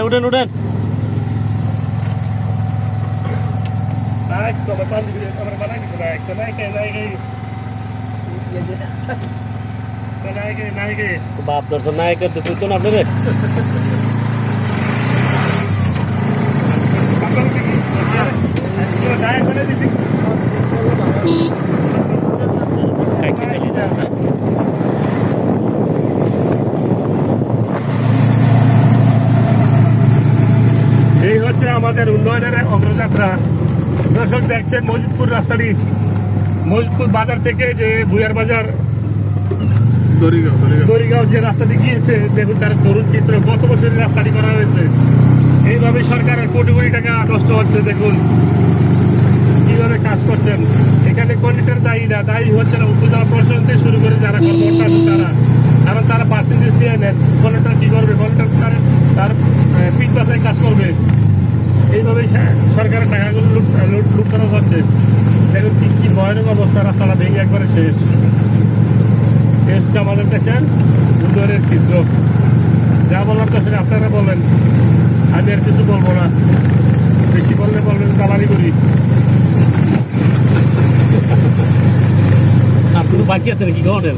উঠেন উঠেন। বাপ দর্শন নায়কের তো তুই না আপনাদের এই হচ্ছে আমাদের উন্নয়নের অগ্রযাত্রা। দর্শক দেখছেন মজিদপুর রাস্তাটি, মজিদপুর বাজার থেকে যে ভুয়ার বাজার দড়িগাঁও যে রাস্তাটি গিয়েছে, দেখুন তার তরুণ চিত্র। গত বছর রাস্তাটি করা হয়েছে। এইভাবে সরকারের কোটি কোটি টাকা নষ্ট হচ্ছে। দেখুন কিভাবে কাজ করছেন। এখানে কন্ট্রাক্টর দায়ী না, দায়ী হচ্ছে না উপজেলা প্রশাসন থেকে শুরু করে যারা কর্মকর্তা আছেন তারা, কারণ তারা পার্সেন্টেজ দিয়ে নেন। কন্ট্রাক্টর কি করবে? কন্ট্রাক্টর তার পিঠ বাসায় কাজ করবে। এইভাবেই সরকারের টাকাগুলো লুটপাট হচ্ছে। দেখুন কি ভয়ানক অবস্থা, রাস্তাটা ভেঙে একবারে শেষ। এই হচ্ছে আমাদের দেশের উন্নয়নের চিত্র। যা বলার তো সেটা আপনারা বলেন, আমি আর কিছু বলবো না। বেশি বললে বলবেন দালালি করি। আপনার বাকি আছে নাকি ঘরের?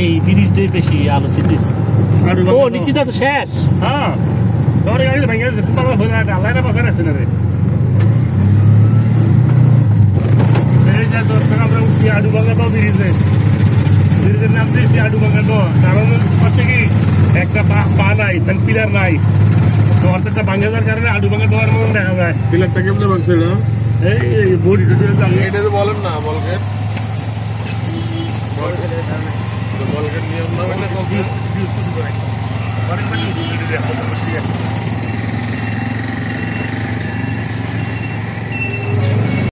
এই ব্রিজটাই বেশি আলোচিত। ও নিশ্চিত শেষ। হ্যাঁ ভেঙে আল্লাহ বাজার আছে না রে। এই যে দর্শক আমরা উঠছি আডুবাঙ্গা তো ব্রিজে, ব্রিজের নাম দিয়েছি আডুবাঙ্গা তো। কারণ হচ্ছে কি একটা পা নাই, পিলার নাই, তো অর্থাৎ ভাঙে যাওয়ার কারণে আডুবাঙ্গা দেওয়ার মতন দেখা যায়। পিলারটা কেমনে ভাঙছে না? এই বডি টুটি এটা তো বলেন না, বলকে নিয়ম না